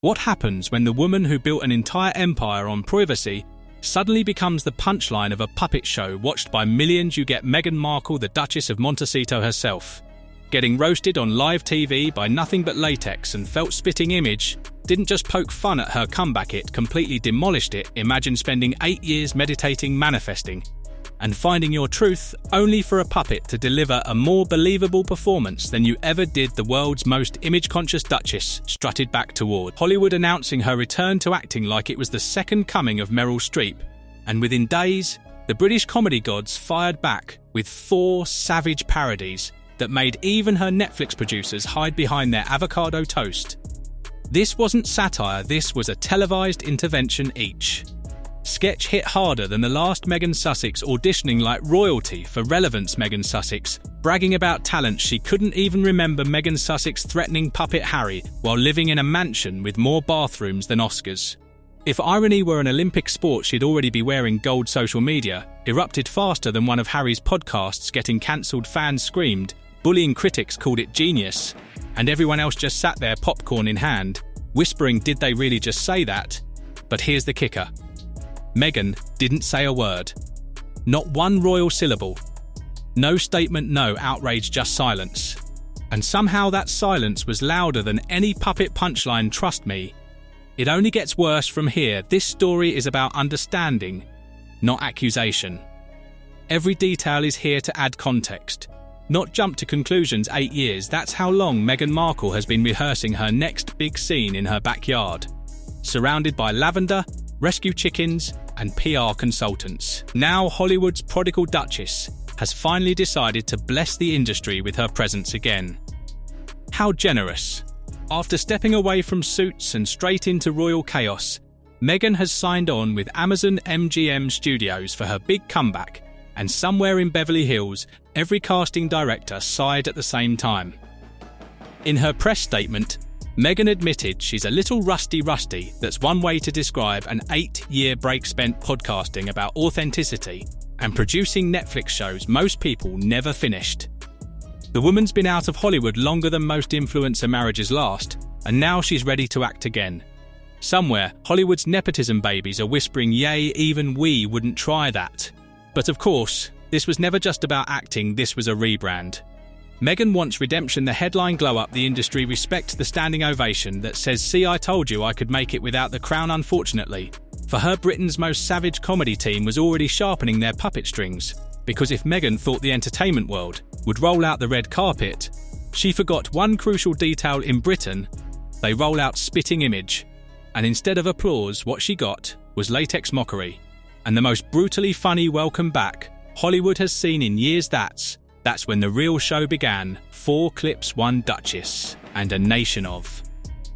What happens when the woman who built an entire empire on privacy suddenly becomes the punchline of a puppet show watched by millions? You get Meghan Markle, the Duchess of Montecito herself, getting roasted on live TV by nothing but latex and felt spitting image. Didn't just poke fun at her comeback, it completely demolished it. Imagine spending 8 years meditating, manifesting, and finding your truth only for a puppet to deliver a more believable performance than you ever did. The world's most image-conscious duchess strutted back toward Hollywood, announcing her return to acting like it was the second coming of Meryl Streep. And within days, the British comedy gods fired back with 4 savage parodies that made even her Netflix producers hide behind their avocado toast. This wasn't satire, this was a televised intervention. Each sketch hit harder than the last. Meghan Sussex auditioning like royalty for Relevance. Meghan Sussex bragging about talent she couldn't even remember. Meghan Sussex threatening puppet Harry while living in a mansion with more bathrooms than Oscars. If irony were an Olympic sport, she'd already be wearing gold. Social media erupted faster than one of Harry's podcasts getting cancelled. Fans screamed, bullying critics called it genius, and everyone else just sat there, popcorn in hand, whispering, did they really just say that? But here's the kicker. Meghan didn't say a word. Not one royal syllable. No statement, no outrage, just silence. And somehow that silence was louder than any puppet punchline. Trust me, it only gets worse from here. This story is about understanding, not accusation. Every detail is here to add context, not jump to conclusions. 8 years, that's how long Meghan Markle has been rehearsing her next big scene in her backyard, surrounded by lavender, rescue chickens, and PR consultants. Now Hollywood's prodigal duchess has finally decided to bless the industry with her presence again. How generous. After stepping away from Suits and straight into royal chaos, Meghan has signed on with Amazon MGM Studios for her big comeback, and somewhere in Beverly Hills, every casting director sighed at the same time. In her press statement, Meghan admitted she's a little rusty. That's one way to describe an 8-year break spent podcasting about authenticity and producing Netflix shows most people never finished. The woman's been out of Hollywood longer than most influencer marriages last, and now she's ready to act again. Somewhere, Hollywood's nepotism babies are whispering, yay, even we wouldn't try that. But of course, this was never just about acting, this was a rebrand. Meghan wants redemption. The headline glow up. The industry respects the standing ovation that says, see, I told you I could make it without the crown. Unfortunately, for her, Britain's most savage comedy team was already sharpening their puppet strings, because if Meghan thought the entertainment world would roll out the red carpet, she forgot one crucial detail. In Britain, they roll out spitting image, and instead of applause, what she got was latex mockery, and the most brutally funny welcome back Hollywood has seen in years. That's when the real show began. 4 clips, 1 duchess, and a nation of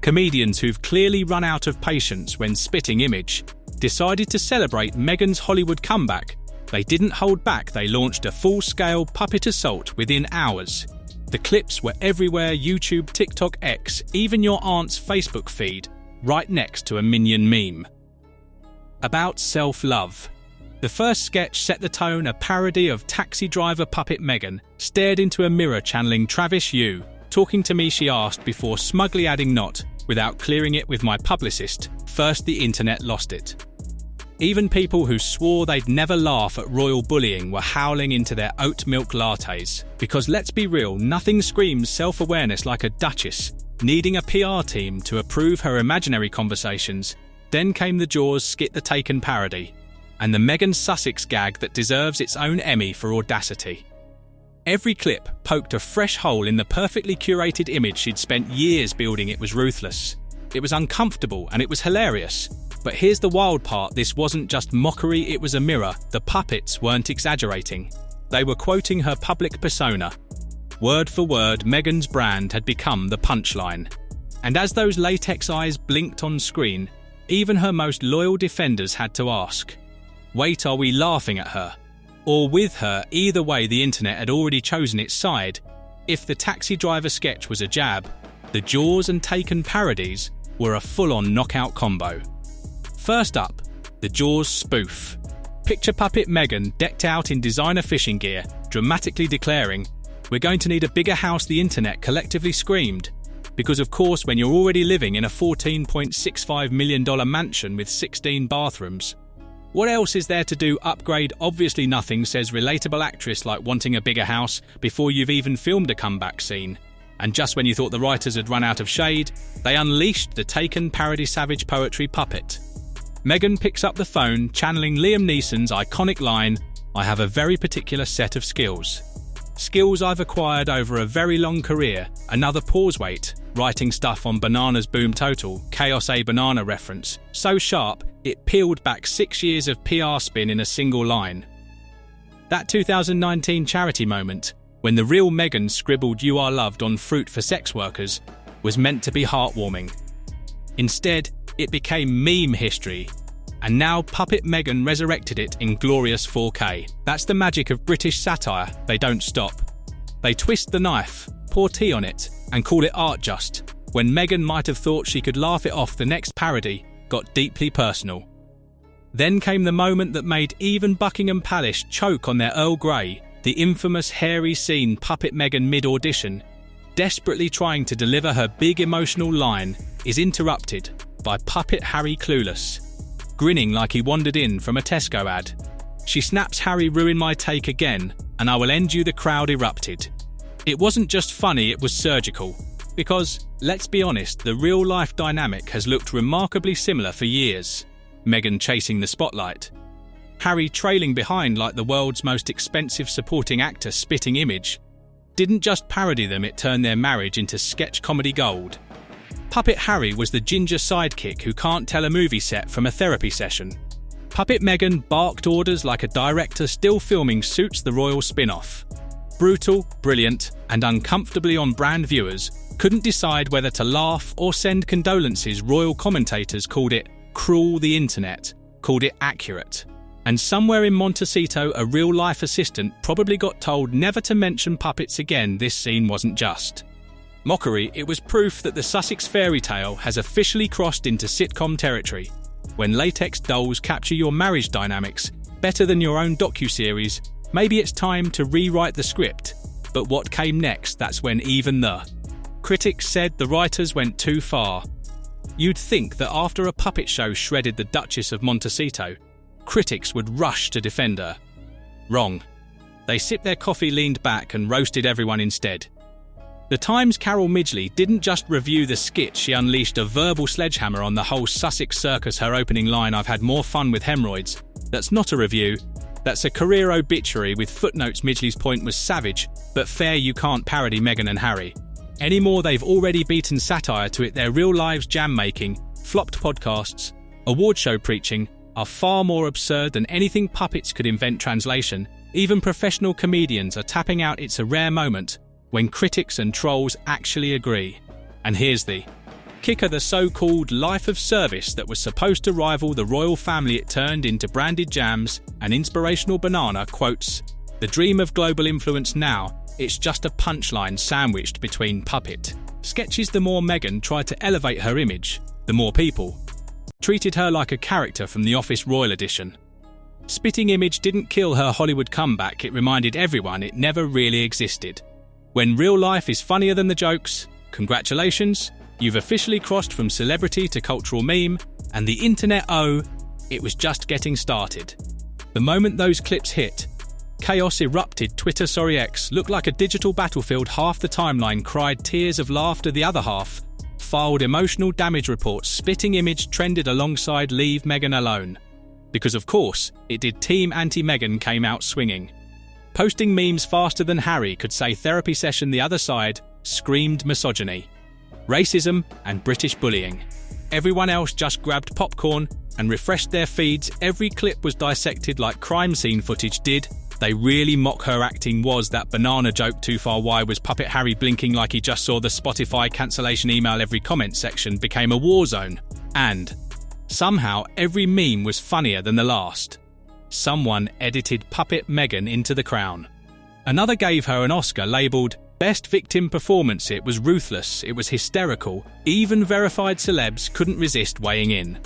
comedians who've clearly run out of patience when spitting image decided to celebrate Meghan's Hollywood comeback. They didn't hold back. They launched a full-scale puppet assault within hours. The clips were everywhere: YouTube, TikTok, X, even your aunt's Facebook feed, right next to a Minion meme. About self-love. The first sketch set the tone. A parody of taxi driver puppet Meghan stared into a mirror channeling Travis "You talking to me," she asked, before smugly adding, "not without clearing it with my publicist." First, the internet lost it. Even people who swore they'd never laugh at royal bullying were howling into their oat milk lattes. Because let's be real, nothing screams self-awareness like a duchess needing a PR team to approve her imaginary conversations. Then came the Jaws skit, the Taken parody, and the Meghan Sussex gag that deserves its own Emmy for audacity. Every clip poked a fresh hole in the perfectly curated image she'd spent years building. It was ruthless, it was uncomfortable, and it was hilarious. But here's the wild part, this wasn't just mockery, it was a mirror. The puppets weren't exaggerating. They were quoting her public persona. Word for word, Meghan's brand had become the punchline. And as those latex eyes blinked on screen, even her most loyal defenders had to ask, wait, are we laughing at her? Or with her? Either way, the internet had already chosen its side. If the taxi driver sketch was a jab, the Jaws and Taken parodies were a full-on knockout combo. First up, the Jaws spoof. Picture puppet Meghan decked out in designer fishing gear, dramatically declaring, "We're going to need a bigger house." The internet collectively screamed, Because of course, when you're already living in a $14.65 million mansion with 16 bathrooms, what else is there to do? Upgrade? Obviously nothing, says relatable actress like wanting a bigger house before you've even filmed a comeback scene. And just when you thought the writers had run out of shade, they unleashed the Taken parody savage poetry puppet. Meghan picks up the phone, channeling Liam Neeson's iconic line, "I have a very particular set of skills. Skills I've acquired over a very long career." Another pause wait, writing stuff on Bananas Boom Total, Chaos A Banana reference, so sharp it peeled back 6 years of PR spin in a single line. That 2019 charity moment, when the real Meghan scribbled "You are loved" on fruit for sex workers, was meant to be heartwarming. Instead, it became meme history, and now Puppet Meghan resurrected it in glorious 4K. That's the magic of British satire. They don't stop. They twist the knife, pour tea on it, and call it art just. When Meghan might have thought she could laugh it off, the next parody got deeply personal. Then came the moment that made even Buckingham Palace choke on their Earl Grey, the infamous hairy scene Puppet Meghan mid-audition, desperately trying to deliver her big emotional line, is interrupted by Puppet Harry Clueless, grinning like he wandered in from a Tesco ad. She snaps, "Harry, ruin my take again, and I will end you." The crowd erupted. It wasn't just funny, it was surgical. Because, let's be honest, the real-life dynamic has looked remarkably similar for years. Meghan chasing the spotlight, Harry trailing behind like the world's most expensive supporting actor spitting image. Didn't just parody them, it turned their marriage into sketch comedy gold. Puppet Harry was the ginger sidekick who can't tell a movie set from a therapy session. Puppet Meghan barked orders like a director still filming Suits the Royal spin-off. Brutal, brilliant, and uncomfortably on-brand. Viewers couldn't decide whether to laugh or send condolences. Royal commentators called it cruel, the internet called it accurate. And somewhere in Montecito, a real-life assistant probably got told never to mention puppets again. This scene wasn't just mockery, it was proof that the Sussex fairy tale has officially crossed into sitcom territory. When latex dolls capture your marriage dynamics better than your own docuseries, maybe it's time to rewrite the script. But what came next? That's when even the critics said the writers went too far. You'd think that after a puppet show shredded the Duchess of Montecito, critics would rush to defend her. Wrong. They sipped their coffee, leaned back, and roasted everyone instead. The Times' Carol Midgley didn't just review the skit, she unleashed a verbal sledgehammer on the whole Sussex circus. Her opening line, "I've had more fun with hemorrhoids." That's not a review, that's a career obituary with footnotes. Midgley's point was savage, but fair. You can't parody Meghan and Harry anymore. They've already beaten satire to it. Their real lives jam-making, flopped podcasts, award show preaching are far more absurd than anything puppets could invent. Translation, even professional comedians are tapping out. It's a rare moment when critics and trolls actually agree. And here's the kicker, the so-called life of service that was supposed to rival the royal family, it turned into branded jams and inspirational banana quotes. The dream of global influence now, it's just a punchline sandwiched between puppet sketches. The more Meghan tried to elevate her image, the more people treated her like a character from The Office Royal Edition. Spitting image didn't kill her Hollywood comeback, it reminded everyone it never really existed. When real life is funnier than the jokes, congratulations, you've officially crossed from celebrity to cultural meme, and the internet, oh, it was just getting started. The moment those clips hit, chaos erupted. Twitter, X, looked like a digital battlefield. Half the timeline cried tears of laughter, the other half filed emotional damage reports. Spitting image trended alongside "Leave Meghan Alone." Because of course, it did. Team anti-Meghan came out swinging, posting memes faster than Harry could say therapy session. The other side screamed misogyny, racism, and British bullying. Everyone else just grabbed popcorn and refreshed their feeds. Every clip was dissected like crime scene footage. Did they really mock her acting? Was that banana joke too far? Why was Puppet Harry blinking like he just saw the Spotify cancellation email? Every comment section became a war zone. And somehow every meme was funnier than the last. Someone edited Puppet Meghan into the crown. Another gave her an Oscar labelled Best Victim Performance. It was ruthless, it was hysterical. Even verified celebs couldn't resist weighing in.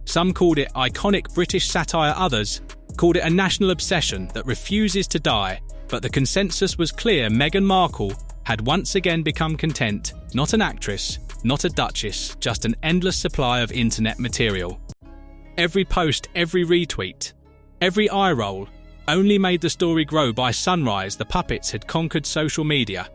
Some called it iconic British satire, others called it a national obsession that refuses to die. But the consensus was clear: Meghan Markle had once again become content, not an actress, not a duchess, just an endless supply of internet material. Every post, every retweet, every eye roll only made the story grow. By sunrise, the puppets had conquered social media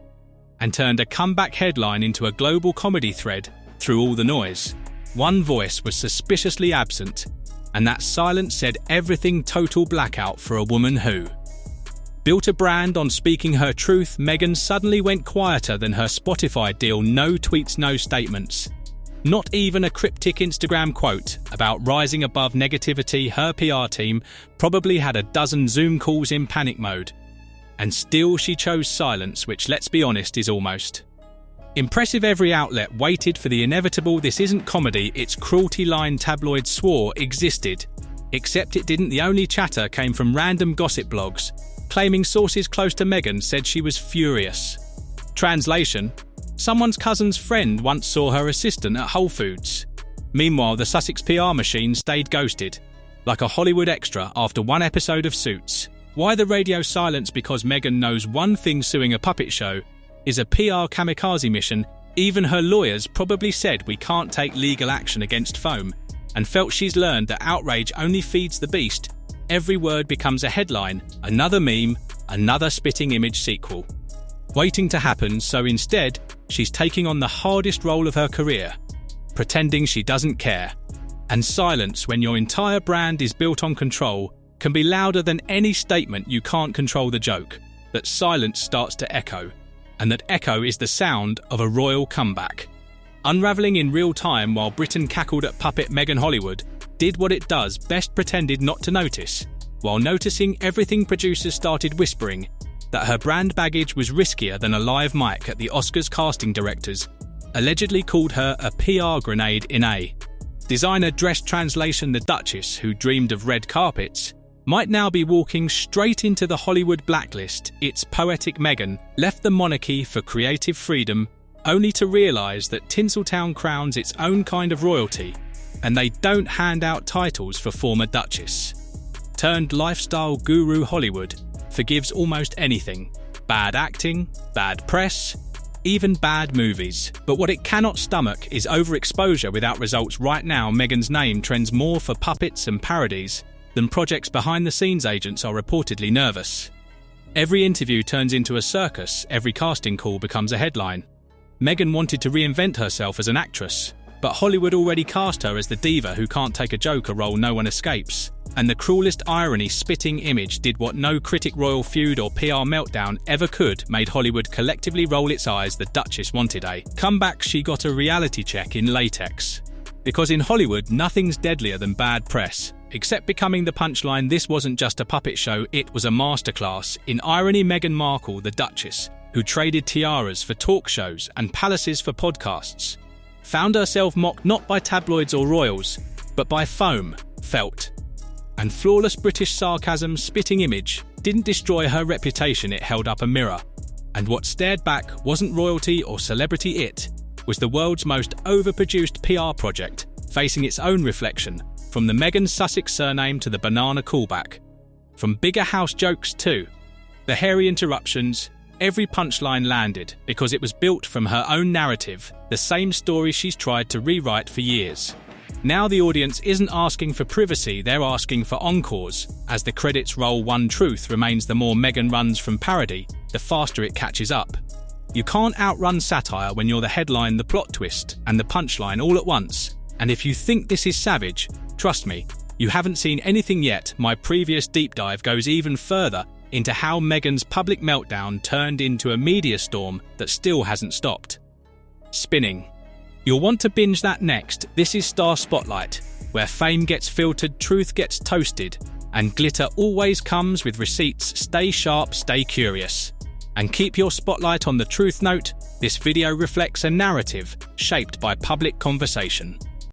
and turned a comeback headline into a global comedy thread through all the noise. One voice was suspiciously absent, and that silence said everything. Total blackout for a woman who built a brand on speaking her truth. Meghan suddenly went quieter than her Spotify deal. No tweets, no statements. Not even a cryptic Instagram quote about rising above negativity. Her PR team probably had a dozen Zoom calls in panic mode. And still she chose silence, which, let's be honest, is almost impressive. Every outlet waited for the inevitable. This isn't comedy, it's cruelty line tabloids swore existed. Except it didn't. The only chatter came from random gossip blogs, claiming sources close to Meghan said she was furious. Translation: someone's cousin's friend once saw her assistant at Whole Foods. Meanwhile, the Sussex PR machine stayed ghosted, like a Hollywood extra after one episode of Suits. Why the radio silence? Because Meghan knows one thing: suing a puppet show is a PR kamikaze mission. Even her lawyers probably said we can't take legal action against foam, and felt she's learned that outrage only feeds the beast. Every word becomes a headline, another meme, another spitting image sequel, waiting to happen. So instead, she's taking on the hardest role of her career, pretending she doesn't care. And silence, when your entire brand is built on control, can be louder than any statement. You can't control the joke. That silence starts to echo, and that echo is the sound of a royal comeback. Unravelling in real time while Britain cackled at puppet Meghan, Hollywood did what it does best: pretended not to notice. While noticing everything, producers started whispering that her brand baggage was riskier than a live mic at the Oscars. Casting directors allegedly called her a PR grenade in a designer dress. Translation: the Duchess, who dreamed of red carpets, might now be walking straight into the Hollywood blacklist. It's poetic. Meghan left the monarchy for creative freedom, only to realise that Tinseltown crowns its own kind of royalty, and they don't hand out titles for former duchess. Turned lifestyle guru, Hollywood forgives almost anything: bad acting, bad press, even bad movies. But what it cannot stomach is overexposure without results. Right now, Meghan's name trends more for puppets and parodies than projects. Behind the scenes, agents are reportedly nervous. Every interview turns into a circus, every casting call becomes a headline. Meghan wanted to reinvent herself as an actress, but Hollywood already cast her as the diva who can't take a joke, a role no one escapes. And the cruelest irony, spitting image, did what no critic, royal feud or PR meltdown ever could: made Hollywood collectively roll its eyes. The Duchess wanted a comeback. She got a reality check in latex. Because in Hollywood, nothing's deadlier than bad press, except becoming the punchline. This wasn't just a puppet show, it was a masterclass in irony. Meghan Markle, the Duchess, who traded tiaras for talk shows and palaces for podcasts, found herself mocked not by tabloids or royals, but by foam, felt, and flawless British sarcasm. Spitting image didn't destroy her reputation, it held up a mirror. And what stared back wasn't royalty or celebrity, it was the world's most overproduced PR project, facing its own reflection, from the Meghan Sussex surname to the banana callback. From bigger house jokes to the hairy interruptions, every punchline landed because it was built from her own narrative, the same story she's tried to rewrite for years. Now the audience isn't asking for privacy, they're asking for encores. As the credits roll, one truth remains: the more Meghan runs from parody, the faster it catches up. You can't outrun satire when you're the headline, the plot twist, and the punchline all at once. And if you think this is savage, trust me, you haven't seen anything yet. My previous deep dive goes even further into how Meghan's public meltdown turned into a media storm that still hasn't stopped. Spinning. You'll want to binge that next. This is Star Spotlight, where fame gets filtered, truth gets toasted, and glitter always comes with receipts. Stay sharp, stay curious, and keep your spotlight on the truth. Note: this video reflects a narrative shaped by public conversation.